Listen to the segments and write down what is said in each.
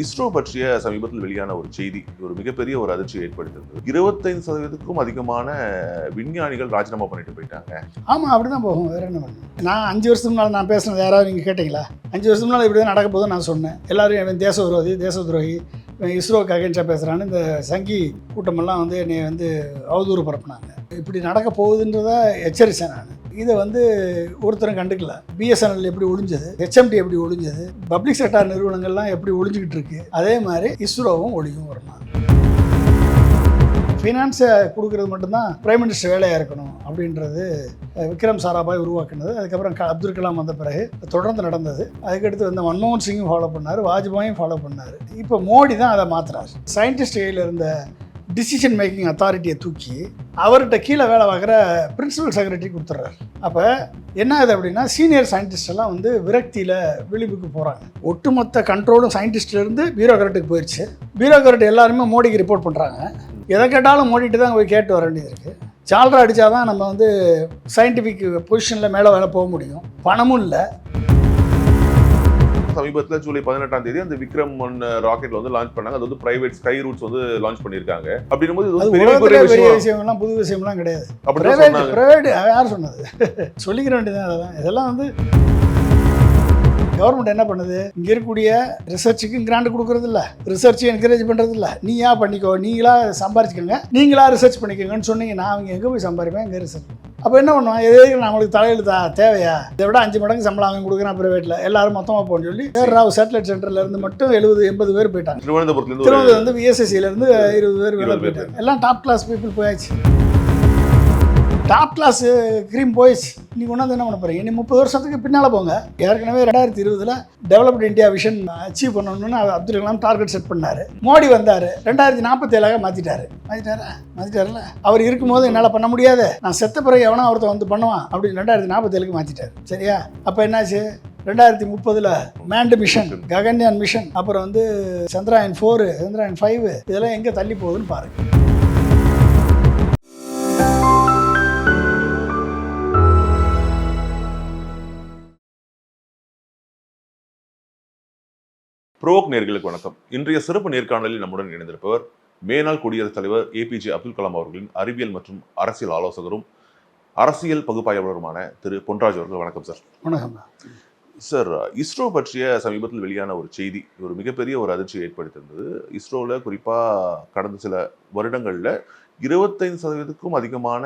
இஸ்ரோ பற்றிய சமீபத்தில் வெளியான ஒரு செய்தி ஒரு மிகப்பெரிய ஒரு அதிர்ச்சியை ஏற்படுத்திருந்தது. 25%க்கும் அதிகமான விஞ்ஞானிகள் ராஜினாமா பண்ணிட்டு போயிட்டாங்க. ஆமாம், அப்படி தான் போகும். வேறு என்ன பண்ணணும்? நான் 5 வருஷத்துக்கு முன்னால் நான் பேசுனது யாராவது நீங்கள் கேட்டிங்களா? 5 வருஷத்துக்கு முன்னால் இப்படி தான் நடக்க போதும் நான் சொன்னேன். எல்லோரும் இவன் தேச விரோதி, தேச துரோகி, இவன் இஸ்ரோவுக்கு அகேன்ஸ்டாக பேசுகிறான்னு இந்த சங்கி கூட்டமெல்லாம் என்னை அவதூறு பரப்புனாங்க. இப்படி நடக்க போகுதுன்றத எச்சரித்தேன் நான். இதை ஒருத்தரும் கண்டுக்கல. பிஎஸ்என்எல் எப்படி ஒழிஞ்சது, ஹெச்எம்டி எப்படி ஒழிஞ்சது, பப்ளிக் செக்டார் நிறுவனங்கள்லாம் எப்படி ஒழிஞ்சிக்கிட்டு இருக்கு, அதே மாதிரி இஸ்ரோவும் ஒழியும் வரணும். ஃபினான்ஸை கொடுக்கறது மட்டும்தான் பிரைம் மினிஸ்டர் வேலையாக இருக்கணும் அப்படின்றது விக்ரம் சாராபாய் உருவாக்குனது. அதுக்கப்புறம் அப்துல் கலாம் வந்த பிறகு தொடர்ந்து நடந்தது. அதுக்கடுத்து மன்மோகன் சிங்கும் ஃபாலோ பண்ணார், வாஜ்பாயும் ஃபாலோ பண்ணார். இப்போ மோடி தான் அதை மாற்றுறாரு. சயின்டிஸ்ட் கையில் இருந்த டிசிஷன் மேக்கிங் அத்தாரிட்டியை தூக்கி அவர்கிட்ட கீழே வேலை பார்க்குற பிரின்சிபல் செக்ரட்டரி கொடுத்துட்றாரு. அப்போ என்ன ஆகுது அப்படின்னா, சீனியர் சயின்டிஸ்ட் எல்லாம் விரக்தியில் விளிம்புக்கு போகிறாங்க. ஒட்டுமொத்த கண்ட்ரோலும் சயின்டிஸ்ட்லேருந்து பியூரோக்ராட்டுக்கு போயிடுச்சு. பியூரோக்ராட் எல்லாருமே மோடிக்கு ரிப்போர்ட் பண்ணுறாங்க. எதை கேட்டாலும் மோடிட்டு தான் போய் கேட்டு வர வேண்டியது இருக்குது. சால்ரா அடித்தா தான் நம்ம சயின்டிஃபிக் பொசிஷனில் மேலே போக முடியும். பணமும் இல்லை. சமீபத்தில் ஜூலை 18ஆம் தேதி அந்த விக்ரம் 1 ராக்கெட் லான்ச் பண்ணாங்க. அது பிரைவேட் ஸ்கை ரூட்ஸ் லான்ச் பண்ணியிருக்காங்க. அப்படிங்கும்போது பெரிய விஷயம்லாம் புது விஷயம்லாம் கிடையாது. பிரைவேட் யார் சொன்னது? சொல்லிக்கிற வேண்டியதான். அதெல்லாம் இதெல்லாம் கவர்மெண்ட் என்ன பண்ணுது? இங்கே இருக்கக்கூடிய ரிசர்ச்சுக்கு கிராண்ட் கொடுக்கறது இல்லை, ரிசர்ச்சை என்கரேஜ் பண்ணுறது இல்லை. நீயா பண்ணிக்கோ, நீங்களா சம்பாரிச்சுக்கோங்க, நீங்களா ரிசர்ச் பண்ணிக்கோங்கன்னு சொன்னீங்கன்னா அவங்க எங்கே போய் சம்பாதிப்பேன்? எங்கே ரிசர்ச்? அப்போ என்ன பண்ணுவான்? எதுக்கு நம்மளுக்கு தலையெழுத்தா தேவையா? இதை விட 5 மடங்கு சம்பளம் அவன் கொடுக்குறான் ப்ரைவேட்டில், எல்லாரும் மொத்தமாக போகணும்னு சொல்லி ராவ் சேட்டலைட் சென்டர்லேருந்து மட்டும் 70-80 பேர் போயிட்டாங்க. திருவனந்தபுரத்துலேருந்து விஎஸ்எஸ்சிலேருந்து 20 பேர் வேலை போயிட்டாங்க. எல்லாம் டாப் கிளாஸ் பீப்புள் போயாச்சு. டாப் கிளாஸ் க்ரீம் போயிடுச்சு. நீங்கள் கொண்டாந்து என்ன பண்ண போகிறீங்க? இனி 30 வருஷத்துக்கு பின்னால் போங்க. ஏற்கனவே 2020 டெவலப்டு இந்தியா விஷன் அச்சீவ் பண்ணணும்னு அப்துல் கலாம் டார்கெட் செட் பண்ணார். மோடி வந்தார், 2047 மாற்றிட்டாருல்ல. அவர் இருக்கும்போது என்னால் பண்ண முடியாது, நான் செத்த பிறகு எவனா ஒருத்தன் பண்ணுவான் அப்படின்னு 2047 மாற்றிட்டார். சரியா? அப்போ என்னாச்சு? 2030 மேண்ட் மிஷன், ககன்யான் மிஷன், அப்புறம் சந்திராயன் 4, சந்திராயன் 5 இதெல்லாம் எங்கே தள்ளி போகுதுன்னு பாருங்கள். ப்ரோக் நேயர்களுக்கு வணக்கம். இன்றைய சிறப்பு நேர்காணலில் நம்முடன் இணைந்திருப்பவர் மேனாள் குடியரசுத் தலைவர் ஏபிஜே அப்துல் கலாம் அவர்களின் அறிவியல் மற்றும் அரசியல் ஆலோசகரும் அரசியல் பகுப்பாய்வாளருமான திரு பொன்ராஜ் அவர்கள். வணக்கம் சார். வணக்கம் சார். இஸ்ரோ பற்றிய சமீபத்தில் வெளியான ஒரு செய்தி ஒரு மிகப்பெரிய ஒரு அதிர்ச்சியை ஏற்படுத்தியிருந்தது. இஸ்ரோவில் குறிப்பாக கடந்த சில வருடங்களில் 25%க்கும் அதிகமான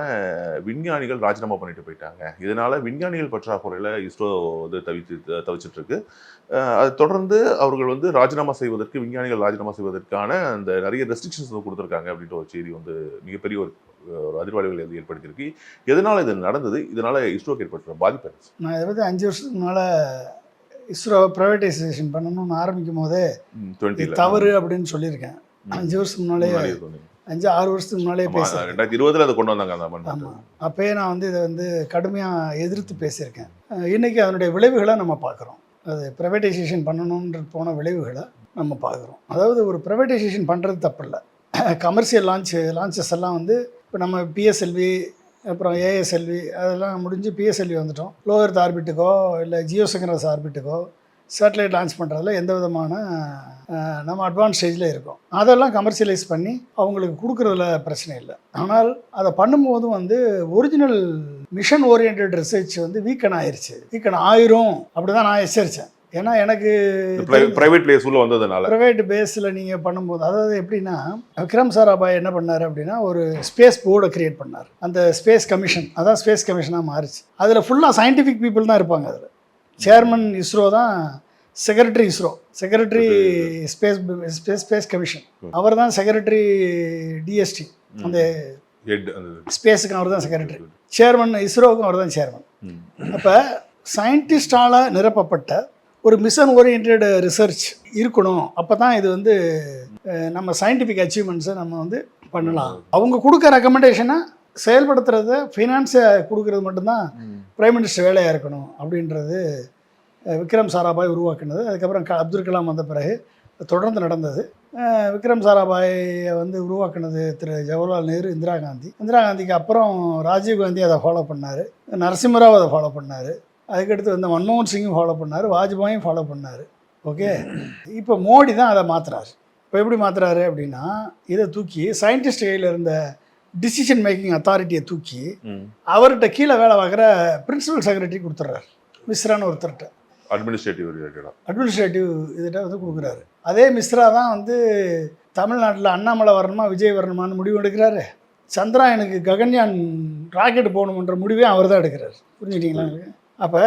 விஞ்ஞானிகள் ராஜினாமா பண்ணிட்டு போயிட்டாங்க. இதனால விஞ்ஞானிகள் பற்றாக்குறையில் இஸ்ரோ தவிச்சிட்டு இருக்கு. அதை தொடர்ந்து அவர்கள் ராஜினாமா செய்வதற்கு, விஞ்ஞானிகள் ராஜினாமா செய்வதற்கான அந்த நிறைய ரெஸ்ட்ரிக்ஷன்ஸ் கொடுத்துருக்காங்க அப்படின்ற ஒரு செய்தி மிகப்பெரிய ஒரு அதிர்வலைகளை ஏற்படுத்தியிருக்கு. எதனால இது நடந்தது? இதனால இஸ்ரோக்கு ஏற்பட்ட பாதிப்பு என்ன? நான் இதை பற்றி 5 வருஷத்துக்கு முன்னால் இஸ்ரோ ப்ரைவேட்டைசேஷன் பண்ணணும்னு ஆரம்பிக்கும் போதே தவறு அப்படின்னு சொல்லியிருக்கேன். 5 வருஷத்துக்கு முன்னாலே 5-6 வருஷத்துக்கு முன்னாலே பேசுகிறேன். 2020 அதை கொண்டு வந்தாங்க. ஆமாம், அப்போயே நான் இதை கடுமையாக எதிர்த்து பேசியிருக்கேன். இன்றைக்கி அதனுடைய விளைவுகளை நம்ம பார்க்குறோம். அது ப்ரைவேட்டைசேஷன் பண்ணணுன்ற போன விளைவுகளை நம்ம பார்க்குறோம். அதாவது ஒரு ப்ரைவேட்டைசேஷன் பண்ணுறது தப்பு இல்லை. கமர்ஷியல் லான்ச்சஸ் எல்லாம் இப்போ நம்ம பிஎஸ்எல்வி, அப்புறம் ஏஎஸ்எல்வி அதெல்லாம் முடிஞ்சு பிஎஸ்எல்வி வந்துட்டோம். லோ எர்த் ஆர்பிட்டுக்கோ இல்லை ஜியோசங்கரஸ் ஆர்பிட்டுக்கோ சேட்டலைட் லான்ச் பண்ணுறதுல எந்த விதமான நம்ம அட்வான்ஸ் ஸ்டேஜில் இருக்கோம். அதெல்லாம் கமர்ஷியலைஸ் பண்ணி அவங்களுக்கு கொடுக்குறதுல பிரச்சனை இல்லை. ஆனால் அதை பண்ணும்போதும் ஒரிஜினல் மிஷன் ஓரியன்ட் ரிசர்ச் வீக்கன் ஆயிரும் அப்படி தான் நான் எச்சரித்தேன். ஏன்னா எனக்கு ப்ரைவேட் பேஸில் நீங்கள் பண்ணும்போது, அதாவது எப்படின்னா, விக்ரம் சாராபாய் என்ன பண்ணார் அப்படின்னா, ஒரு ஸ்பேஸ் போர்டை கிரியேட் பண்ணார். அந்த ஸ்பேஸ் கமிஷன், அதான் ஸ்பேஸ் கமிஷனாக மாறிச்சு. அதில் ஃபுல்லாக சயின்டிஃபிக் பீப்புள் தான் இருப்பாங்க. அதில் சேர்மன் இஸ்ரோ தான், secretary ISRO, secretary space commission அவர் தான், செக்ரட்டரி டிஎஸ்டி அந்த ஸ்பேஸுக்கு அவர் தான் செக்ரட்டரி, சேர்மன் இஸ்ரோவுக்கும் அவர் தான் சேர்மன். அப்போ சயின்டிஸ்டால் நிரப்பப்பட்ட ஒரு மிஷன் ஓரியன்ட் ரிசர்ச் இருக்கணும். அப்போ தான் இது நம்ம சயின்டிஃபிக் அச்சீவ்மெண்ட்ஸை நம்ம பண்ணலாம். அவங்க கொடுக்க ரெக்கமெண்டேஷனை செயல்படுத்துறத, ஃபினான்ஸை கொடுக்கறது மட்டும்தான் பிரைம் மினிஸ்டர் வேலையாக இருக்கணும் அப்படின்றது விக்ரம் சாராபாய் உருவாக்குனது. அதுக்கப்புறம் அப்துல் கலாம் வந்த பிறகு தொடர்ந்து நடந்தது. விக்ரம் சாராபாயை உருவாக்குனது திரு ஜவஹர்லால் நேரு, இந்திரா காந்திக்கு அப்புறம் ராஜீவ்காந்தி அதை ஃபாலோ பண்ணார், நரசிம்மராவ் அதை ஃபாலோ பண்ணார், அதுக்கடுத்து மன்மோகன் சிங்கும் ஃபாலோ பண்ணார், வாஜ்பாயும் ஃபாலோ பண்ணார். ஓகே, இப்போ மோடி தான் அதை மாற்றுறாரு. இப்போ எப்படி மாற்றுறாரு அப்படின்னா, இதை தூக்கி சயின்டிஸ்ட் கையில் இருந்த டிசிஷன் மேக்கிங் அத்தாரிட்டியை தூக்கி அவர்கிட்ட கீழே வேலை பார்க்குற பிரின்சிபல் செக்ரட்டரி கொடுத்துட்றாரு. மிஸ்ரான்னு ஒருத்தர்கிட்ட அட்மினிஸ்ட்ரேட்டிவ் இதுகிட்ட வந்து கொடுக்குறாரு. அதே மிஸ்ரா தான் வந்து தமிழ்நாட்டில் அண்ணாமலை வரணுமா விஜய் வரணுமான்னு முடிவு எடுக்கிறாரு. சந்திராயனுக்கு ககன்யான் ராக்கெட் போகணுன்ற முடிவே அவர் தான் எடுக்கிறார். புரிஞ்சுக்கிட்டீங்களா? அப்போ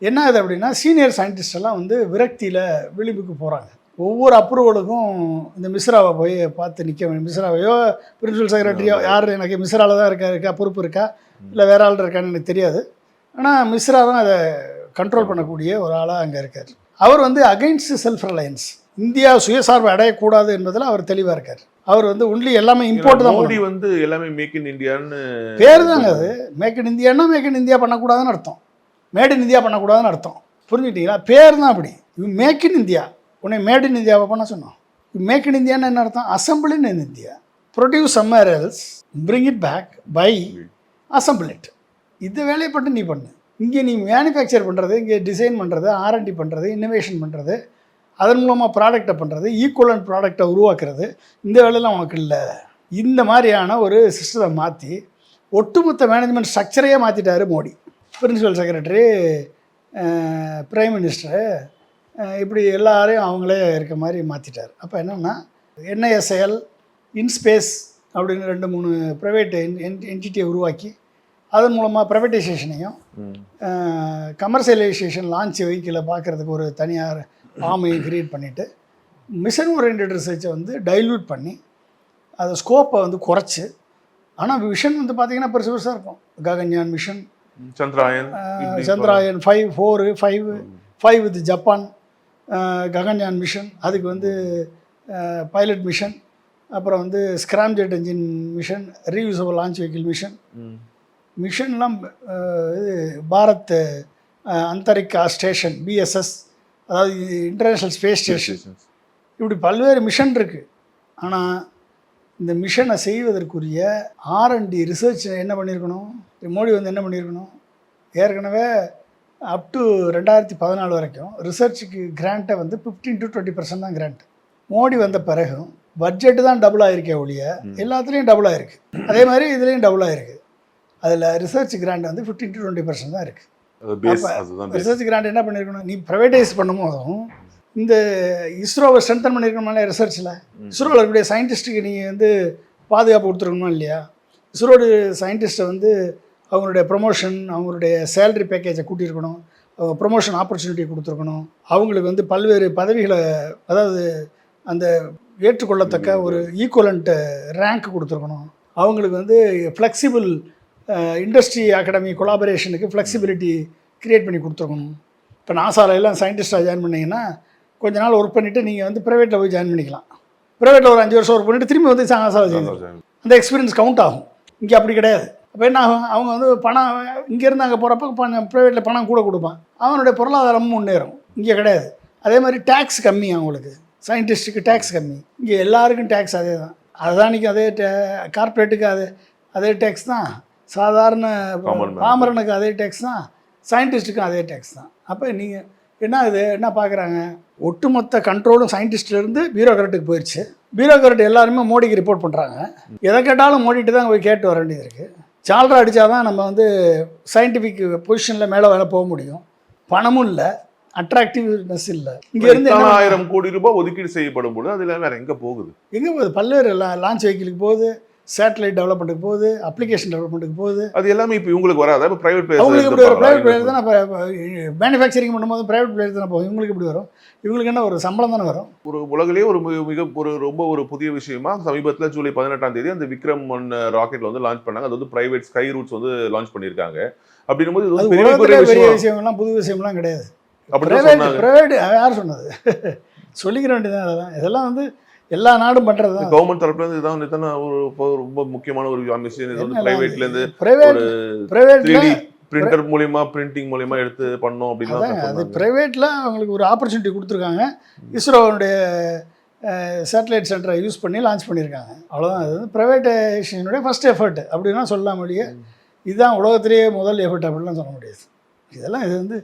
என்ன ஆகுது அப்படின்னா, சீனியர் சயின்டிஸ்ட் எல்லாம் வந்து விரக்தியில் விளிம்புக்கு போகிறாங்க. ஒவ்வொரு அப்ரூவலுக்கும் இந்த மிஸ்ராவை போய் பார்த்து நிற்க வேண்டும். மிஸ்ராவையோ பிரின்சிபல் செக்ரட்டரியோ யார், எனக்கு மிஸ்ராவில் தான் இருக்கா பொறுப்பு இருக்கா இல்லை வேற ஆள் இருக்கான்னு எனக்கு தெரியாது. ஆனால் மிஸ்ரா தான் அதை கண்ட்ரோல் பண்ணக்கூடிய ஒரு ஆளாக அங்கே இருக்கார். அவர் வந்து அகைன்ஸ்ட் செல்ஃப் ரிலையன்ஸ், இந்தியா சுயசார்பு அடையக்கூடாது என்பதில் அவர் தெளிவாக இருக்கார். அவர் வந்து ஒன்லி எல்லாமே இம்போர்ட் தான். மோடி வந்து எல்லாமே மேக் இன் இந்தியான்னு பேர் தாங்க அது. மேக் இன் இந்தியான்னா மேக் இன் இந்தியா பண்ணக்கூடாதுன்னு அர்த்தம், மேட் இன் இந்தியா பண்ணக்கூடாதுன்னு அர்த்தம். புரிஞ்சுக்கிட்டீங்களா? பேர் தான் அப்படி. யூ மேக் இன் இந்தியா, உன்னை மேட் இன் இந்தியாவை பண்ண சொன்னோம். யூ மேக் இன் இந்தியான்னு என்ன அர்த்தம்? Assemble in India, produce somewhere else, bring it back, buy, assemble it. இந்த வேலையை பண்ணி நீ பண்ணு. இங்கே நீ மேனுஃபேக்சர் பண்ணுறது, இங்கே டிசைன் பண்ணுறது, R&D பண்ணுறது, இன்னோவேஷன் பண்ணுறது, அதன் மூலமாக ப்ராடக்டை பண்ணுறது, ஈக்குவலண்ட் ப்ராடக்டை உருவாக்குறது, இந்த வேலையெல்லாம் உனக்கு இல்லை. இந்த மாதிரியான ஒரு சிஸ்டத்தை மாற்றி ஒட்டுமொத்த மேனேஜ்மெண்ட் ஸ்ட்ரக்சரையே மாற்றிட்டாரு Modi. Principal secretary, prime minister, இப்படி எல்லாரையும் அவங்களே இருக்க மாதிரி மாற்றிட்டார். அப்போ என்னென்னா, NISL, இன்ஸ்பேஸ் அப்படின்னு 2-3 ப்ரைவேட் என்டிட்டியை உருவாக்கி அதன் மூலமாக ப்ரைவேட்டைசேஷனையும் கமர்ஷியலைசேஷன் லான்ச் வெஹிக்கிளை பார்க்குறதுக்கு ஒரு தனியார் ஃபார்மையும் க்ரியேட் பண்ணிவிட்டு மிஷன் ஓரியன்ட் ரிசர்ச்சை வந்து டைல்யூட் பண்ணி அதை ஸ்கோப்பை வந்து குறைச்சி, ஆனால் விஷன் வந்து பார்த்திங்கன்னா பெருசு பெருசாக இருக்கும். Gaganyaan mission, Chandrayaan 5 with Japan, Gaganyaan mission, அதுக்கு வந்து பைலட் மிஷன், அப்புறம் வந்து scramjet engine mission, reusable launch vehicle மிஷன்லாம் இது பாரத் அந்தரிக்கா ஸ்டேஷன், BSS, அதாவது இன்டர்நேஷ்னல் ஸ்பேஸ் ஸ்டேஷன், இப்படி பல்வேறு மிஷன் இருக்குது. ஆனால் இந்த மிஷனை செய்வதற்குரிய R&D ரிசர்ச் என்ன பண்ணியிருக்கணும்? மோடி வந்து என்ன பண்ணியிருக்கணும்? ஏற்கனவே அப் டு 2014 வரைக்கும் ரிசர்ச்சுக்கு கிராண்ட்டை வந்து 15 to 20% தான் கிராண்ட். மோடி வந்த பிறகும் பட்ஜெட்டு தான் டபுள் ஆகிருக்கே ஒழிய எல்லாத்துலேயும் டபுள் ஆகிருக்கு. அதே மாதிரி இதுலேயும் டபுள் ஆகிருக்கு. அதில் ரிசர்ச் கிராண்ட் வந்து 15 to 20% தான் இருக்குது. ரிசர்ச் கிராண்ட் என்ன பண்ணியிருக்கணும்? நீ ப்ரைவேட்டைஸ் பண்ணும் போதும் இந்த இஸ்ரோவை ஸ்ட்ரென்தன் பண்ணியிருக்கணும்ல. ரிசர்ச்சில் இஸ்ரோவில் இருக்கக்கூடிய சயின்டிஸ்ட்டுக்கு நீங்கள் வந்து பாதுகாப்பு கொடுத்துருக்கணுமா இல்லையா? இஸ்ரோடு சயின்டிஸ்ட்டை வந்து அவங்களுடைய ப்ரொமோஷன், அவங்களுடைய சேலரி பேக்கேஜை கூட்டியிருக்கணும், அவங்க ப்ரொமோஷன் ஆப்பர்ச்சுனிட்டி கொடுத்துருக்கணும், அவங்களுக்கு வந்து பல்வேறு பதவிகளை, அதாவது அந்த ஏற்றுக்கொள்ளத்தக்க ஒரு ஈக்குவலண்ட் ரேங்க் கொடுத்துருக்கணும், அவங்களுக்கு வந்து ஃப்ளெக்சிபிள் இண்டஸ்ட்ரி அகாடமி கொலாபரேஷனுக்கு ஃப்ளெக்சிபிலிட்டி க்ரியேட் பண்ணி கொடுத்துருக்கணும். இப்போ நாசாவில் எல்லாம் சயின்டிஸ்ட்டாக ஜாயின் பண்ணிங்கன்னா கொஞ்ச நாள் ஒர்க் பண்ணிவிட்டு நீங்கள் வந்து ப்ரைவேட்டில் போய் ஜாயின் பண்ணிக்கலாம். ப்ரைவேட்டில் ஒரு 5 வருஷம் ஒர்க் பண்ணிவிட்டு திரும்பி வந்து நாசாவில் ஜாயின், அந்த எக்ஸ்பீரியன்ஸ் கவுண்ட் ஆகும். இங்கே அப்படி கிடையாது. அப்போ என்ன ஆகும்? அவங்க வந்து பணம் இங்கேருந்து அங்கே போகிறப்ப ப்ரைவேட்டில் பணம் கூட கொடுப்பான், அவனுடைய பொருளாதாரமும் முன்னேறும். இங்கே கிடையாது. அதே மாதிரி டேக்ஸ் கம்மி, அவங்களுக்கு சயின்டிஸ்ட்டுக்கு டேக்ஸ் கம்மி. இங்கே எல்லாருக்கும் டேக்ஸ் அதே தான். அதானிக்கு அதே கார்ப்பரேட்டுக்கு அதே டேக்ஸ் தான், சாதாரண பாமரனுக்கு அதே டேக்ஸ் தான், சயின்டிஸ்ட்டுக்கும் அதே டேக்ஸ் தான். அப்போ நீங்கள் என்ன பார்க்குறாங்க? ஒட்டுமொத்த கண்ட்ரோலும் சயின்டிஸ்ட்லேருந்து பியூரோக்ராட்டுக்கு போயிடுச்சு. பியூரோக்ராட் எல்லாருமே மோடிக்கு ரிப்போர்ட் பண்ணுறாங்க. எதை கேட்டாலும் மோடிட்டு தான் போய் கேட்டு வர வேண்டியது இருக்குது. சால்ரா அடித்தா தான் நம்ம வந்து சயின்டிஃபிக் பொசிஷனில் மேலே வேலை போக முடியும். பணமும் இல்லை, அட்ராக்டிவ்னஸ் இல்லை. இங்கே இருந்து 1000 கோடி ரூபாய் ஒதுக்கீடு செய்யப்படும் போது அதில் வேறு எங்கே போகுது? பல்வேறு லான்ச் வெஹிக்கிளுக்கு போகுது, சேட்டலைட் டெவலப்மெண்ட்டுக்கு போகுது, அப்ளிகேஷன் டெவலப்மெண்ட்டுக்கு போகுது. அது எல்லாமே இப்போ இவங்களுக்கு வராது. இப்போ ப்ரைவேட் பிளேயர், அவங்களுக்கு இப்படி வரும். ப்ரைவேட் பிளேயர் தான் இப்போ மேனுஃபேக்சரிங் பண்ணும்போது ப்ரைவேட் பிளேயர் தானே போகும். இவங்களுக்கு இப்படி வரும். இவங்களுக்கு என்ன ஒரு சம்பளம் தானே வரும். ஒரு உலகிலேயே ரொம்ப ஒரு புதிய விஷயமா சமீபத்தில் ஜூலை 18ஆம் தேதி அந்த விக்ரம் 1 ராக்கெட்ல வந்து லான்ச் பண்ணாங்க. அது வந்து பிரைவேட் ஸ்கை ரூட்ஸ் வந்து லான்ச் பண்ணியிருக்காங்க. அப்படின்னும் போது இது பெரிய விஷயம்லாம் புது விஷயம்லாம் கிடையாது. ப்ரைவேட் யார் சொன்னது? சொல்லிக்கிற வேண்டியதான். இதெல்லாம் வந்து எல்லா நாடும் பண்றது தான். கவர்மெண்ட் தரப்புல இருந்து இதான் ரொம்ப முக்கியமான ஒரு விஷயம். இது வந்து பிரைவேட்ல இருந்து பிரிண்டர் மூலமா, பிரிண்டிங் மூலமா எடுத்து பண்ணோம் அப்படின்னா அது பிரைவேட்ல அவங்களுக்கு ஒரு ஆப்பர்ச்சுனிட்டி கொடுத்துருக்காங்க. இஸ்ரோனுடைய சேட்டலைட் சென்டரை யூஸ் பண்ணி லான்ச் பண்ணியிருக்காங்க. அவ்வளோதான். அது வந்து ப்ரைவேட்டைசேஷனுடைய ஃபர்ஸ்ட் எஃபர்ட் அப்படின்னா சொல்லலாம் முடிய. இதுதான் உலகத்திலேயே முதல் எஃபர்ட் அப்படின்லாம் சொல்ல முடியாது. இதெல்லாம் இது வந்து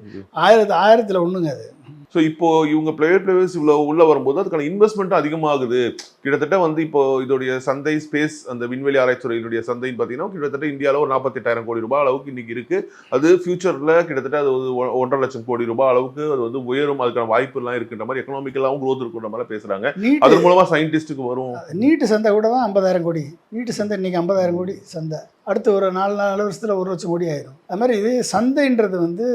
1000ல் ஒன்றுங்க அது. ஸோ இப்போ இவங்க பிளேயர்ஸ் இவ்வளோ உள்ள வரும்போது அதுக்கான இன்வெஸ்ட்மெண்ட்டும் அதிகமாகுது. கிட்டத்தட்ட வந்து இப்போ இதோடைய சந்தை ஸ்பேஸ் அந்த விண்வெளி ஆராய்ச்சியுடைய சந்தைன்னு பார்த்தீங்கன்னா கிட்டத்தட்ட இந்தியாவில் ஒரு 48,000 கோடி ரூபாய் அளவுக்கு இன்னைக்கு இருக்கு. அது ஃபியூச்சர்ல கிட்டத்தட்ட அது 1.5 லட்சம் கோடி ரூபாய் அளவுக்கு அது வந்து உயரும், அதுக்கான வாய்ப்பு எல்லாம் இருக்குன்ற மாதிரி எக்கனாமிக்கலாவும் க்ரோத் இருக்குன்ற மாதிரி பேசுறாங்க. அது மூலமா சயின்டிஸ்டுக்கு வரும். நீட்டு சந்தை கூட தான் 50,000 கோடி. நீட்டு சந்தை இன்னைக்கு 50,000 கோடி சந்தை. அடுத்து ஒரு 4 வருஷத்துல 1 லட்சம் கோடி ஆயிடும். அது மாதிரி இது சந்தைன்றது வந்து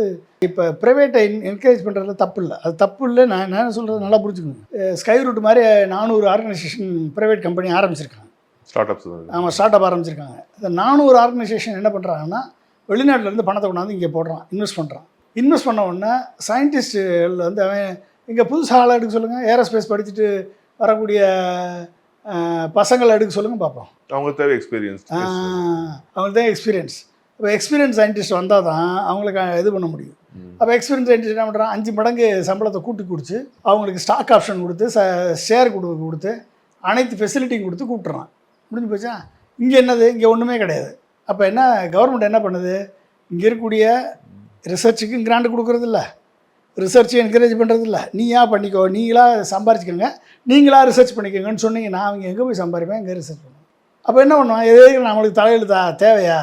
இப்போ ப்ரைவேட்டை என்கரேஜ் பண்ணுறதுல தப்பு இல்லை. அது தப்பு இல்லை. நான் என்ன சொல்கிறது நல்லா புரிஞ்சுக்கணும். ஸ்கை ரூட் மாதிரி 400 ஆர்கனைசேஷன் ப்ரைவேட் கம்பெனி ஆரம்பிச்சிருக்காங்க. Start ups. ஆமாம், ஸ்டார்ட் அப் ஆரம்பிச்சிருக்காங்க. இந்த 400 ஆர்கனைசேஷன் என்ன பண்ணுறாங்கன்னா வெளிநாட்டிலேருந்து பணத்தை கொண்டாந்து இங்கே போடுறான், இன்வெஸ்ட் பண்ணுறான். இன்வெஸ்ட் பண்ண உடனே சயின்டிஸ்ட்டுகள் வந்து அவன் இங்கே புதுசாக ஆள் எடுக்க சொல்லுங்கள், ஏரோஸ்பேஸ் படிச்சுட்டு வரக்கூடிய பசங்களை எடுக்க சொல்லுங்கள் பார்ப்போம். அவங்களுக்கு தேவை எக்ஸ்பீரியன்ஸ். அவங்களுக்கு தான் எக்ஸ்பீரியன்ஸ். இப்போ எக்ஸ்பீரியன்ஸ் சயின்டிஸ்ட் வந்தால் தான் அவங்களுக்கு இது பண்ண முடியும். அப்போ எக்ஸ்பீரியன்ஸ் சயின்டிஸ்ட் என்ன பண்ணுறான், 5 மடங்கு சம்பளத்தை கூட்டி கொடுத்து அவங்களுக்கு ஸ்டாக் ஆப்ஷன் கொடுத்து ஷேர் கொடுத்து அனைத்து ஃபெசிலிட்டியும் கொடுத்து கூப்பிட்றான். முடிஞ்சு போச்சா? இங்கே என்னது? இங்கே ஒன்றுமே கிடையாது. அப்போ என்ன கவர்மெண்ட் என்ன பண்ணுது, இங்கே இருக்கக்கூடிய ரிசர்ச்சுக்கு கிராண்ட் கொடுக்குறதில்ல, ரிசர்ச்சை என்கரேஜ் பண்ணுறதில்ல. நீயா பண்ணிக்கோ, நீங்களாக சம்பாரிச்சிக்கோங்க, நீங்களாக ரிசர்ச் பண்ணிக்கோங்கன்னு சொன்னீங்கன்னா அவங்க எங்கே போய் சம்பாதிப்பேன், எங்கே ரிசர்ச் பண்ணுவோம். அப்போ என்ன பண்ணுவான், எதுக்கு நம்மளுக்கு தலையெழுத்தா தேவையா,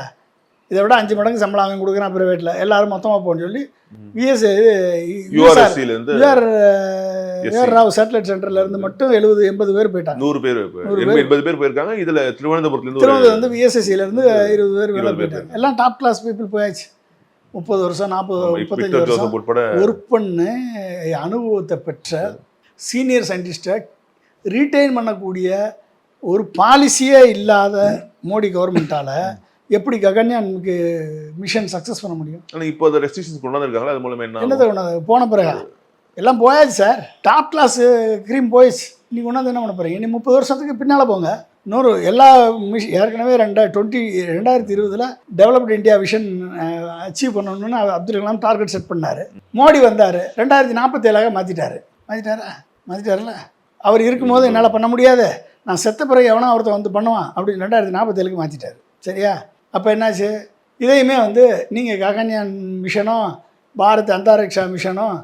இதை விட 5 மடங்கு சம்பளம் அவன் கொடுக்குறான் ப்ரைவேட்டில், எல்லாரும் மொத்தமாக போகணும்னு சொல்லி ராவ் சேட்டலைட் சென்டர்லேருந்து மட்டும் 70-80 பேர் போயிட்டாங்க. 100 பேர் 80 பேர் போயிருக்காங்க. இதில் திருவனந்தபுரத்துலேருந்து வந்து விஎஸ்எஸ்சியிலேருந்து 20 பேர் வேலை போயிட்டாங்க. எல்லாம் டாப் கிளாஸ் பீப்புள் போயாச்சு. 30 வருஷம் 40-35 வருஷம் ஒர்க் பண்ணு அனுபவத்தை பெற்ற சீனியர் சயின்டிஸ்ட்டை ரீட்டைன் பண்ணக்கூடிய ஒரு பாலிசியே இல்லாத மோடி கவர்மெண்ட்டால் எப்படி ககன்யானுக்கு மிஷன் சக்ஸஸ் பண்ண முடியும்? ஆனால் இப்போ அந்த ரெஸ்ட்ரிக்ஷன்ஸ் கொண்டு வந்திருக்காங்களா, அது மூலமாக என்னது கொண்டாந்து போன பிறகு எல்லாம் போயாச்சு சார். டாப் கிளாஸ் க்ரீம் போயிடுச்சு. நீங்கள் கொண்டாந்து என்ன பண்ண போகிறீங்க? இனி 30 வருஷத்துக்கு பின்னால் போங்க. இன்னொரு எல்லா ஏற்கனவே 2020 டெவலப்டு இந்தியா விஷன் அச்சீவ் பண்ணணும்னு அப்துல் கலாம் டார்கெட் செட் பண்ணார். மோடி வந்தார், 2047 மாற்றிட்டார்ல. அவர் இருக்கும்போது என்னால் பண்ண முடியாது, நான் செத்த பிறகு எவனோ ஒருத்தர் வந்து பண்ணுவான் அப்படின்னு 2047 மாற்றிட்டார். சரியா? அப்போ என்னாச்சு, இதையுமே வந்து நீங்கள் ககன்யான் மிஷனும் பாரத் அந்தாரிக்ஷா மிஷனும்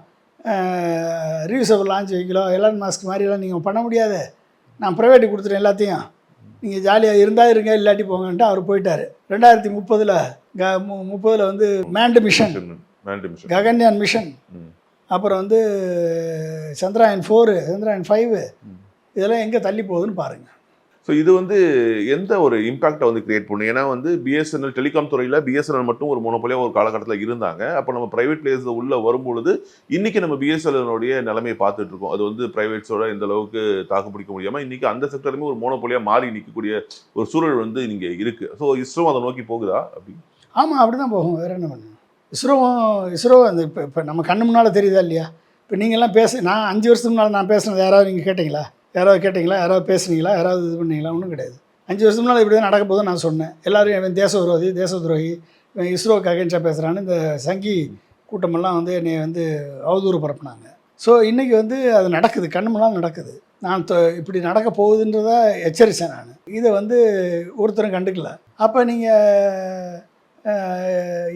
ரீயூசபிள் லான்ச் வைக்கலோ எலான் மாஸ்க் மாதிரிலாம் நீங்கள் பண்ண முடியாது, நான் ப்ரைவேட்டுக்கு கொடுத்துட்டேன் எல்லாத்தையும், நீங்கள் ஜாலியாக இருந்தால் இருங்க, இல்லாட்டி போங்கன்ட்டு அவர் போயிட்டார். 2030 வந்து மேண்டு மிஷன், ககன்யான் மிஷன், அப்புறம் வந்து சந்திராயன் 4, சந்திராயன் 5, இதெல்லாம் எங்கே தள்ளி போகுதுன்னு பாருங்கள். ஸோ இது வந்து எந்த ஒரு இம்பாக்டை வந்து கிரியேட் பண்ணும்? ஏன்னா வந்து பிஎஸ்என்எல் டெலிகாம் துறையில் பிஎஸ்என்எல் மட்டும் ஒரு மோனோபோலியாக ஒரு காலகட்டத்தில் இருந்தாங்க. அப்போ நம்ம ப்ரைவேட் பிளேயர்ஸ் உள்ளே வரும்பொழுது இன்றைக்கி நம்ம பிஎஸ்என்எல்னுடைய நிலைமையை பார்த்துட்டு இருக்கோம். அது வந்து ப்ரைவேட்ஸோட இந்த அளவுக்கு தாக்கு பிடிக்க முடியாமல் இன்றைக்கி அந்த செக்டருமே ஒரு மோனோபோலியாக மாறி நிற்கக்கூடிய ஒரு சூழல் வந்து இங்கே இருக்குது. ஸோ இஸ்ரோ அதை நோக்கி போகுதா? அப்படி ஆமாம், அப்படி தான் போகும். வேறு என்ன பண்ணும்? இஸ்ரோ அந்த இப்போ நம்ம கண்ணு முன்னால் தெரியுதா இல்லையா? இப்போ நீங்கள்லாம் நான் 5 வருஷத்துக்கு முன்னால் நான் பேசுனது யாராவது நீங்கள் கேட்டிங்களா? யாராவது பேசுனீங்களா? யாராவது இது பண்ணீங்களா? ஒன்றும் கிடையாது. 5 வருஷத்துக்கு முன்னால் இப்படி தான் நடக்க போதும் நான் சொன்னேன். எல்லோரும் இவன் தேச விரோதி, தேச துரோகி, இவன் இஸ்ரோவுக்கு அகேன்ஸ்டாக பேசுகிறான்னு இந்த சங்கி கூட்டமெல்லாம் வந்து என்னை வந்து அவதூறு பரப்புனாங்க. ஸோ இன்றைக்கி வந்து அது நடக்குது, கண்ணு முன்னால் நடக்குது. நான் இப்படி நடக்க போகுதுன்றதை எச்சரித்தேன் நான். இதை வந்து ஒருத்தரும் கண்டுக்கல. அப்போ நீங்கள்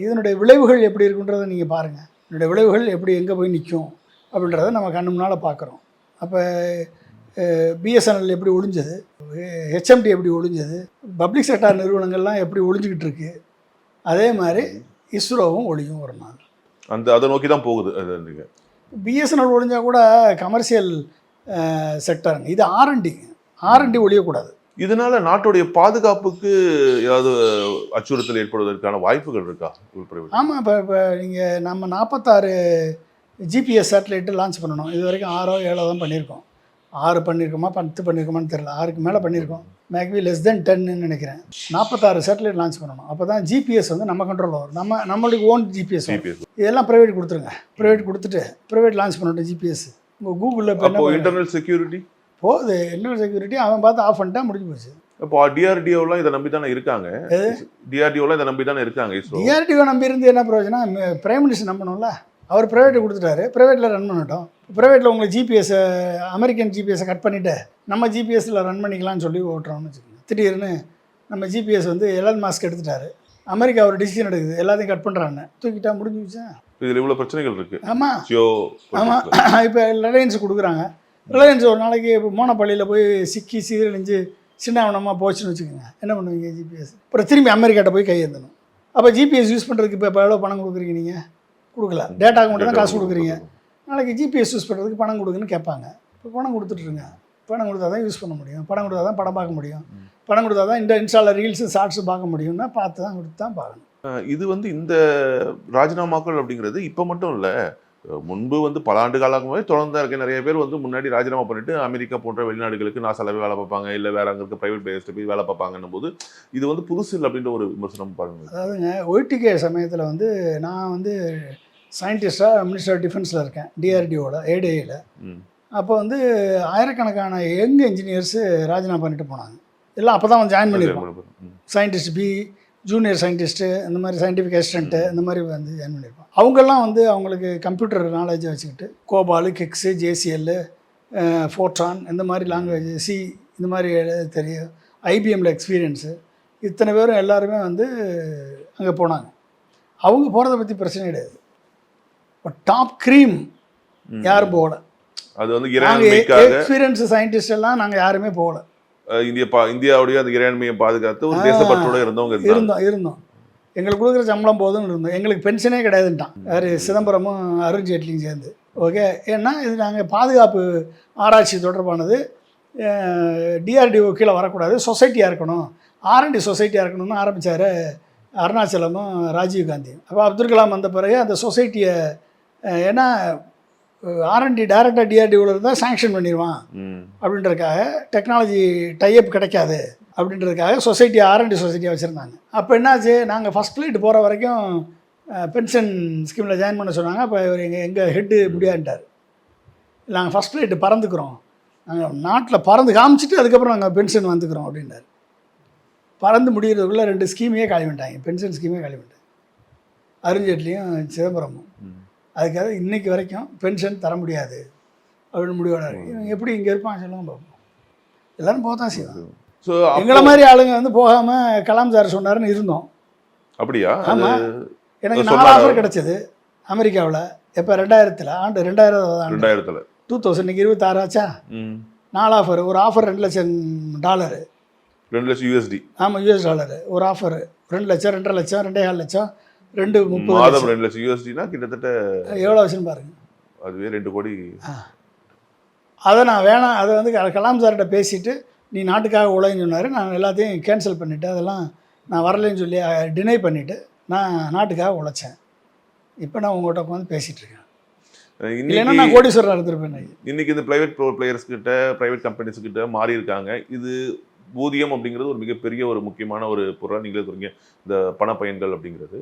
இதனுடைய விளைவுகள் எப்படி இருக்குன்றதை நீங்கள் பாருங்கள். இதனுடைய விளைவுகள் எப்படி எங்கே போய் நிற்கும் அப்படின்றத நம்ம கண்ணு முன்னால் பார்க்குறோம். அப்போ பிஎஸ்என்எல் எப்படி ஒழிஞ்சது, ஹெச்எம்டி எப்படி ஒழிஞ்சது, பப்ளிக் செக்டார் நிறுவனங்கள்லாம் எப்படி ஒழிஞ்சிக்கிட்டு இருக்கு, அதே மாதிரி இஸ்ரோவும் ஒழியும் ஒரு நாள். அதை நோக்கி தான் போகுது. அது பிஎஸ்என்எல் ஒழிஞ்சால் கூட கமர்ஷியல் செக்டருங்க, இது ஆர்என்டி ஒழியக்கூடாது. இதனால நாட்டுடைய பாதுகாப்புக்கு ஏதாவது அச்சுறுத்தல் ஏற்படுவதற்கான வாய்ப்புகள் இருக்கா? ஆமாம், இப்போ நீங்கள் நம்ம 46 ஜிபிஎஸ் சேட்டலைட்டு லான்ச் பண்ணணும். இது வரைக்கும் 6 7 தான் பண்ணியிருக்கோம். 6 பண்ணியிருக்கோமா 10 பண்ணியிருக்கோமான்னு தெரியல. 6க்கு மேலே பண்ணியிருக்கோம். மேக்பி less than 10ன்னு நினைக்கிறேன். 46 சேட்டலைட் லான்ச் பண்ணணும். அப்போ தான் ஜிபிஎஸ் வந்து நம்ம கண்ட்ரோலில் வரும். நம்மளுக்கு ஓன் ஜிபிஎஸ். இதெல்லாம் ப்ரைவேட் கொடுத்துருங்க. ப்ரைவேட் கொடுத்துட்டு ப்ரைவேட் லான்ச் பண்ணட்டும் ஜிபிஎஸ். உங்கள் கூகுளில் இப்போ என்ன இன்டர்னல் செக்யூரிட்டி போகுது, இன்டர்னல் செக்யூரிட்டி அவன் பார்த்து ஆஃப் பண்ணிட்டா முடிஞ்சு போச்சு. இப்போ டிஆர்டிஓலாம் இதை நம்பி தானே இருக்காங்க. டிஆர்டிஓலாம் இதை நம்பி தானே இருக்காங்க. டிஆர்டிஓ நம்பி இருந்து என்ன பிரயோஜனம்? Prime minister நம்பணும்ல. அவர் ப்ரைவேட்டை கொடுத்துட்டாரு, ப்ரைவேட்டில் ரன் பண்ணட்டும். ப்ரைவேட்டில் உங்களுக்கு ஜிபிஎஸ்ஸை அமெரிக்கன் ஜிபிஎஸ்ஸை கட் பண்ணிவிட்டு நம்ம ஜிபிஎஸ்சில் ரன் பண்ணிக்கலாம்னு சொல்லி ஓட்டுறோம்னு வச்சுக்கோங்க. திடீர்னு நம்ம ஜிபிஎஸ் வந்து எலான் மாஸ்க் எடுத்துட்டாரு. அமெரிக்கா ஒரு டிசிஷன் எடுக்குது, எல்லாத்தையும் கட் பண்ணுறான்னு தூக்கிட்டா முடிஞ்சுச்சா. இதில் இவ்வளோ பிரச்சனைகள் இருக்குது. ஆமாம் ஜியோ ஆமாம். இப்போ ரிலையன்ஸ் கொடுக்குறாங்க. ரிலையன்ஸ் ஒரு நாளைக்கு இப்போ மோனப்பள்ளியில் போய் சிக்கி சீரழிஞ்சு சின்னவனமாக போச்சுன்னு வச்சுக்கோங்க, என்ன பண்ணுவீங்க? ஜிபிஎஸ். அப்புறம் திரும்பி அமெரிக்காட்ட போய் கையேற்றணும். அப்போ ஜிபிஎஸ் யூஸ் பண்ணுறதுக்கு இப்போ எவ்வளோ பணம் கொடுக்குறீங்க? நீங்கள் கொடுக்கல, டேட்டாவுக்கு மட்டும் தான் காசு கொடுக்குறீங்க. நாளைக்கு ஜிபிஎஸ் யூஸ் பண்ணுறதுக்கு பணம் கொடுக்குன்னு கேட்பாங்க. இப்போ பணம் கொடுத்துட்ருங்க. பணம் கொடுத்தா தான் யூஸ் பண்ண முடியும், பணம் கொடுத்தா தான் படம் பார்க்க முடியும், பணம் கொடுத்தா தான் இந்த இன்ஸ்டாவில் ரீல்ஸு ஷார்ட்ஸு பார்க்க முடியும்னா பார்த்து தான் கொடுத்து தான் பார்க்கணும். இது வந்து இந்த ராஜினாமாக்கள் அப்படிங்கிறது இப்போ மட்டும் இல்லை, முன்பு வந்து பல ஆண்டு காலமாகவே தொடர்ந்து இருக்க நிறைய பேர் வந்து முன்னாடி ராஜினாமா பண்ணிட்டு அமெரிக்கா போன்ற வெளிநாடுகளுக்கு நாசாலாவே வேலை பார்ப்பாங்க, இல்லை வேற அங்கே இருக்க ப்ரைவேட் பிளேயர்ஸ்ட்டு போய் வேலை பார்ப்பாங்கன்னும் போது இது வந்து புதுசு இல்லை அப்படின்ற ஒரு விமர்சனம் பாருங்க. அதாவதுங்க, ஒய்டிகே சமயத்தில் வந்து நான் வந்து சயின்டிஸ்டாக மினிஸ்டர் ஆஃப் டிஃபென்ஸில் இருக்கேன், டிஆர்டிஓவில், ஏடிஐயில். அப்போ வந்து ஆயிரக்கணக்கான யங் இன்ஜினியர்ஸு ராஜினாமா பண்ணிட்டு போனாங்க. எல்லாம் அப்போ தான் வந்து ஜாயின் பண்ணியிருப்பாங்க. சயின்டிஸ்ட் பி, ஜூனியர் சயின்டிஸ்ட்டு, இந்த மாதிரி சயின்டிஃபிக் அசிஸ்டண்ட்டு, இந்த மாதிரி வந்து ஜாயின் பண்ணியிருப்பாங்க. அவங்கெல்லாம் வந்து அவங்களுக்கு கம்ப்யூட்டர் நாலேஜை வச்சுக்கிட்டு கோபாலு, கெக்ஸு, ஜேசிஎல்லு, ஃபோர்ட்ரான், இந்த மாதிரி லாங்குவேஜ், சி, இந்த மாதிரி தெரியும், ஐபிஎம்மில் எக்ஸ்பீரியன்ஸு, இத்தனை பேரும் எல்லாருமே வந்து அங்கே போனாங்க. அவங்க போகிறத பற்றி பிரச்சனை கிடையாது. பட் டாப் க்ரீம் யாரும் போகல. அது வந்து எக்ஸ்பீரியன்ஸ் சயின்டிஸ்ட் எல்லாம் நாங்கள் யாருமே போகல. இந்தியாவுடைய அந்த இறையாண்மையை பாதுகாத்து ஒரு தேசப்பற்றோட இருந்தோம். எங்களுக்கு கொடுக்குற சம்பளம் போதும்னு இருந்தோம். எங்களுக்கு பென்ஷனே கிடையாதுன்ட்டான் யார், சிதம்பரமும் அருண்ஜேட்லியும் சேர்ந்து. ஓகே, ஏன்னா இது நாங்கள் பாதுகாப்பு ஆராய்ச்சி தொடர்பானது, டிஆர்டிஓ கீழே வரக்கூடாது, சொசைட்டியாக இருக்கணும், ஆர்என்டி சொசைட்டியாக இருக்கணும்னு ஆரம்பித்தார் அருணாச்சலமும் ராஜீவ்காந்தியும். அப்போ அப்துல் கலாம் வந்த பிறகு அந்த சொசைட்டியை, ஏன்னா ஆர்என்டி டைரெக்டாக டிஆர்டிஓவில் இருந்தால் சாங்ஷன் பண்ணிடுவான் அப்படின்றதுக்காக, டெக்னாலஜி டைப் கிடைக்காது அப்படின்றதுக்காக சொசைட்டி, ஆர்என்டி சொசைட்டியாக வச்சுருந்தாங்க. அப்போ என்னாச்சு, நாங்கள் ஃபஸ்ட் ஃப்ளைட் போகிற வரைக்கும் பென்ஷன் ஸ்கீமில் ஜாயின் பண்ண சொன்னாங்க. அப்போ இவர் எங்கள் ஹெட்டு முடியாதுட்டார். நாங்கள் ஃபஸ்ட் ஃப்ளைட்டு பறந்துக்கிறோம், நாங்கள் நாட்டில் பறந்து காமிச்சிட்டு அதுக்கப்புறம் நாங்கள் பென்ஷன் வந்துக்கிறோம் அப்படின்னாரு. பறந்து முடிகிறதுக்குள்ளே 2 ஸ்கீமையே காலி பண்ணிட்டாங்க, பென்ஷன் ஸ்கீமே காலி பண்ணிட்டாங்க, அருண்ஜேட்லியும் சிதம்பரமும். அதுக்காக இன்றைக்கி வரைக்கும் பென்ஷன் தர முடியாது அப்படின்னு முடிவோட இவங்க எப்படி இங்கே இருப்பாங்க சொல்லுங்க பார்ப்போம். எல்லோரும் போக தான் செய்வாங்க. ஸோ எங்களை மாதிரி ஆளுங்க வந்து போகாமல் கலாம் சார் சொன்னார்னு இருந்தோம். அப்படியா? ஆமாம், எனக்கு 4 ஆஃபர் கிடச்சிது அமெரிக்காவில். எப்போ 2000 ஆண்டு 2000 2000 இன்னைக்கு 26 ஆச்சா. 4 ஆஃபர். ஒரு ஆஃபர் $2 லட்சம், 2 லட்சம் USD. ஆமாம், US டாலரு. ஒரு ஆஃபர் 2 லட்சம், 2.5 லட்சம், 2.5 லட்சம், 2.30 மாதம் 2 லட்சம் USDனா கிட்டத்தட்ட எவ்வளோ வச்சுன்னு பாருங்க, அதுவே 2 கோடி. அதை நான் வேணாம், அதை வந்து கலாம் சார்கிட்ட பேசிவிட்டு நீ நாட்டுக்காக உழைன்னு சொன்னார். நான் எல்லாத்தையும் கேன்சல் பண்ணிவிட்டு, அதெல்லாம் நான் வரலைன்னு சொல்லி டினை பண்ணிவிட்டு நான் நாட்டுக்காக உழைச்சேன். இப்போ நான் உங்கள்கிட்ட உட்காந்து பேசிகிட்ருக்கேன். இல்லைன்னா நான் கோடீஸ்வரராக இருந்திருப்பேன். இன்றைக்கி இந்த ப்ரைவேட் பிளேயர்ஸ்கிட்ட, ப்ரைவேட் கம்பெனிஸ்கிட்ட மாறி இருக்காங்க. இது ஊதியம் அப்படிங்கிறது ஒரு மிகப்பெரிய ஒரு முக்கியமான ஒரு பொருளாக நீங்களே சொல்றீங்க, இந்த பண பயன்கள் அப்படிங்கிறது.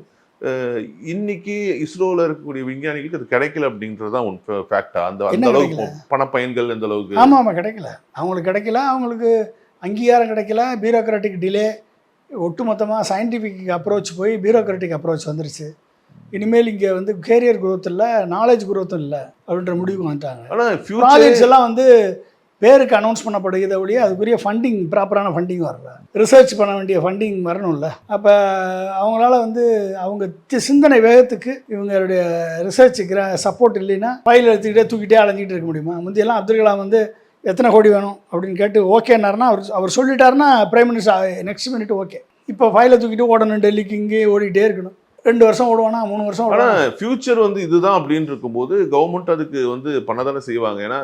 இன்னைக்கு இஸ்ரோவில் இருக்கக்கூடிய விஞ்ஞானிகளுக்கு அது கிடைக்கல அப்படின்றது தான் ஃபேக்டா? அந்த அளவுக்கு பண பயன்கள் எந்த அளவுக்கு? ஆமாம், கிடைக்கல. அவங்களுக்கு கிடைக்கல, அவங்களுக்கு அங்கீகாரம் கிடைக்கல, பியூரோக்ராட்டிக் டிலே, ஒட்டுமொத்தமாக சயின்டிஃபிக் அப்ரோச் போய் பியூரோக்ராட்டிக் அப்ரோச் வந்துருச்சு. இனிமேல் இங்கே வந்து கேரியர் குரோத் இல்லை, நாலேஜ் குரோத்தும் இல்லை அப்படின்ற முடிவுக்கு வந்துட்டாங்க. ஆனால் ப்ராஜெக்ட்ஸ் எல்லாம் வந்து பேருக்கு அனௌன்ஸ் பண்ணப்படுகிறத ஒழிய அதுக்குரிய ஃபண்டிங், ப்ராப்பரான ஃபண்டிங் வரல. ரிசர்ச் பண்ண வேண்டிய ஃபண்டிங் வரணும்ல. அப்போ அவங்களால வந்து அவங்க சிந்தனை வேகத்துக்கு இவங்களுடைய ரிசர்ச்சுக்கு சப்போர்ட் இல்லைன்னா ஃபைல் எடுத்துக்கிட்டே தூக்கிட்டே அலைஞ்சிக்கிட்டு இருக்க முடியுமா? முந்தையெல்லாம் அப்துல் கலாம் வந்து எத்தனை கோடி வேணும் அப்படின்னு கேட்டு ஓகேன்னாருன்னா அவர் சொல்லிட்டாருன்னா prime minister next minute okay. இப்போ ஃபைலை தூக்கிட்டு ஓடணும், டெல்லிக்கு இங்கேயே ஓடிட்டே இருக்கணும். 2 வருஷம் ஓடுவானா, 3 வருஷம் ஓடுவானா? ஃபியூச்சர் வந்து இதுதான் அப்படின்னு இருக்கும்போது கவர்மெண்ட் அதுக்கு வந்து பண்ண தானே செய்வாங்க. ஏன்னா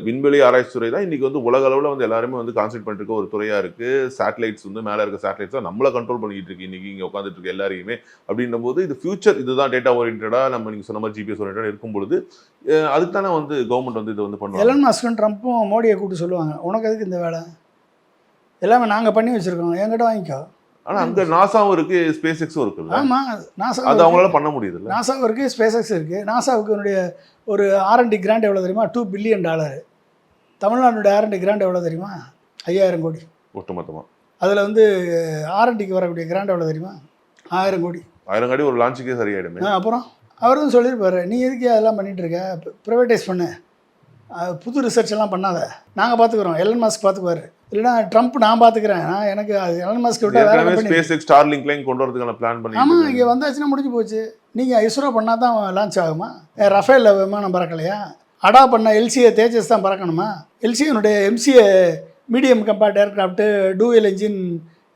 விண்வெளி ஆராய்ச்சி துறை தான் இன்னைக்கு வந்து உலக அளவில் வந்து எல்லாருமே வந்து கான்சென்ட்ரேட் பண்ணிட்டு இருக்க ஒரு துறையாக இருக்குது. சேட்டலைட்ஸ் வந்து மேலே இருக்க சேட்டலைட்ஸ் தான் நம்மளை கண்ட்ரோல் பண்ணிட்டு இருக்கு இன்னைக்கு இங்கே உட்காந்துட்டு இருக்க எல்லாரையுமே. அப்படின்னும் போது இது ஃபியூச்சர், இதுதான் டேட்டா ஓரியன்டாக நம்ம நீங்கள் சொன்ன மாதிரி GPS ஓரியன்டாக இருக்கும்பொழுது அதுக்கு தானே வந்து கவர்மெண்ட் வந்து இதை வந்து பண்ணுவாங்க. எலன் மஸ்க்கும் ட்ரம்ப்பும் மோடியை கூப்பிட்டு சொல்லுவாங்க, உனக்கு எதுக்கு இந்த வேலை, எல்லாமே நாங்கள் பண்ணி வச்சுருக்கோம், என்கிட்ட வாங்கிக்கோ. ஆனால் அங்கே நாசாவும் இருக்குது, ஸ்பேஸ் எக்ஸும் இருக்குல்ல. ஆமாம், நாசா அது அவங்களால பண்ண முடியுது. நாசாவும் இருக்குது, ஸ்பேஸ் எக்ஸ் இருக்குது. நாசாவுக்கு ஒரு R&D கிராண்ட் எவ்வளோ தெரியுமா? $2 பில்லியன். தமிழ்நாடுடைய R&D கிராண்ட் எவ்வளோ தெரியுமா? 5000 கோடி ஒட்டுமொத்தமாக. அதில் வந்து R&Dக்கு வரக்கூடிய கிராண்ட் எவ்வளோ தெரியுமா? 1000 கோடி. 1000 கோடி ஒரு லான்ச்சுக்கே சரியாயிடுமே. அப்புறம் அவர் வந்து சொல்லியிருப்பாரு, நீ எதுக்கு அதெல்லாம் பண்ணிகிட்டு இருக்க, ப்ரைவேட்டைஸ் பண்ணு, புது ரிசர்ச் எல்லாம் பண்ணாத, நாங்கள் பார்த்துக்குறோம், எலன் மஸ்க் பார்த்துக்குவார். இல்லைன்னா ட்ரம்ப் நான் பார்த்துக்கிறேன், நான் எனக்கு எலன் மஸ்க் விட்டா வேற ஏற்கனவே company. Space X Starlink line கொண்டு வரதுக்கான பிளான் பண்ணி ஆமாம், இங்கே வந்தாச்சுன்னா முடிஞ்சு போச்சு. நீங்கள் இஸ்ரோ பண்ணால் தான் லான்ச் ஆகுமா? ரஃபேல் விமானம் பறக்கலையா? அடா பண்ண எல்சிஏ தேஜஸ் தான் பறக்கணுமா? எல்சிஏனுடைய MCA medium combat aircraft dual engine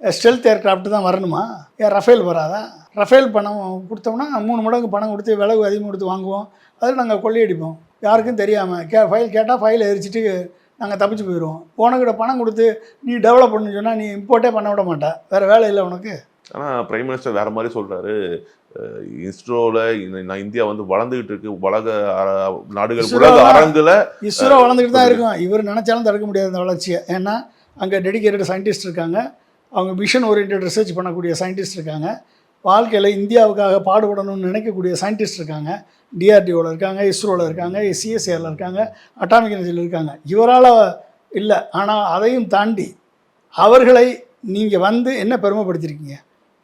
stealth aircraft தான் வரணுமா? ஏன் ரஃபேல் வராதா? ரஃபேல் பணம் கொடுத்தோம்னா 3 மடங்கு பணம் கொடுத்து விலகு அதிகம் கொடுத்து வாங்குவோம். அதில் நாங்கள் கொள்ளையடிப்போம் யாருக்கும் தெரியாமல். ஃபைல் கேட்டால் ஃபைலை எரிச்சிட்டு நாங்கள் தப்பிச்சு போயிடுவோம். உனக்கிட்ட பணம் கொடுத்து நீ டெவலப் பண்ணு சொன்னால் நீ இம்போர்ட்டே பண்ண விட மாட்டேன், வேறு வேலை இல்லை உனக்கு. ஆனால் பிரைம் மினிஸ்டர் வேறு மாதிரி சொல்கிறாரு. இஸ்ரோவில் இந்தியா வந்து வளர்ந்துகிட்டு இருக்கு, உலக நாடுகள் உலக அரங்குல இஸ்ரோ வளர்ந்துக்கிட்டு தான் இருக்கும். இவர் நினச்சாலும் தடுக்க முடியாது இந்த வளர்ச்சியை. ஏன்னா அங்கே டெடிகேட்டட் சயின்டிஸ்ட் இருக்காங்க, அவங்க விஷன் ஓரியன்ட் ரிசர்ச் பண்ணக்கூடிய சயின்டிஸ்ட் இருக்காங்க, வாழ்க்கையில் இந்தியாவுக்காக பாடுபடணும்னு நினைக்கக்கூடிய சயின்டிஸ்ட் இருக்காங்க. டிஆர்டிஓவில் இருக்காங்க, இஸ்ரோவில் இருக்காங்க, சிஎஸ்ஏவில் இருக்காங்க, அட்டாமிக் எனர்ஜியில் இருக்காங்க. இவரால் இல்லை. ஆனால் அதையும் தாண்டி அவர்களை நீங்கள் வந்து என்ன பெருமைப்படுத்திருக்கீங்க?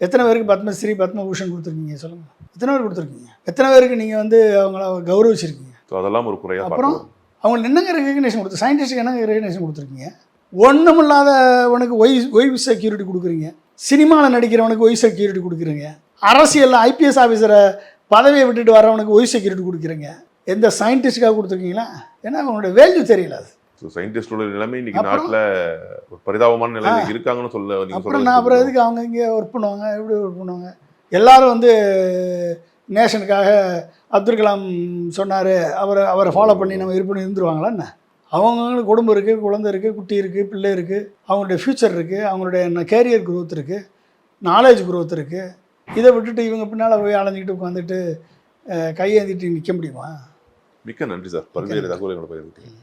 எத்தனை பேருக்கு பத்மஸ்ரீ பத்மபூஷன் கொடுத்துருக்கீங்க சொல்லுங்கள்? எத்தனை பேர் கொடுத்துருக்கீங்க? எத்தனை பேருக்கு நீங்கள் வந்து அவங்கள கௌரவிச்சிருக்கீங்க? அதெல்லாம் ஒரு குறையாக. அப்புறம் அவங்களுக்கு என்னங்க ரெகக்னேஷன் கொடுத்து, சயின்டிஸ்ட்டுக்கு என்னங்க ரெகக்னேஷன் கொடுத்துருக்கீங்க? ஒன்றுமில்லாதவனுக்கு ஒய் செக்யூரிட்டி கொடுக்குறீங்க, சினிமாவில் நடிக்கிறவனுக்கு ஒய் செக்யூரிட்டி கொடுக்குறீங்க, அரசியலில் ஐபிஎஸ் ஆஃபீஸரை பதவியை விட்டுட்டு வரவனுக்கு ஒய் செக்யூரிட்டி கொடுக்குறீங்க. எந்த சயின்டிஸ்ட்டுக்காக கொடுத்துருக்கீங்களா? ஏன்னா அவங்களோட வேல்யூ தெரியல. அது சயின்டிஸ்டோட நிலைமை இன்னைக்கு நாட்டில் ஒரு பரிதாபமான நிலையில் இருக்காங்கன்னு சொல்ல. அப்புறம் எதுக்கு அவங்க இங்கே ஒர்க் பண்ணுவாங்க? எப்படி ஒர்க் பண்ணுவாங்க? எல்லாரும் வந்து நேஷனுக்காக அப்துல் கலாம் சொன்னார், அவரை ஃபாலோ பண்ணி நம்ம இருந்துருவாங்களா என்ன? அவங்களுக்கு குடும்பம் இருக்குது, குழந்தை இருக்குது, குட்டி இருக்குது, பிள்ளை இருக்குது, அவங்களுடைய ஃப்யூச்சர் இருக்குது, அவங்களுடைய கேரியர் க்ரோத் இருக்குது, நாலேஜ் க்ரோத் இருக்குது. இதை விட்டுட்டு இவங்க பின்னால் போய் அலைஞ்சிக்கிட்டு உட்காந்துட்டு கையேந்திட்டு நிற்க முடியுமா? மிக்க நன்றி சார், பல்வேறு தகவல்களை பகிர்ந்துட்டீங்க.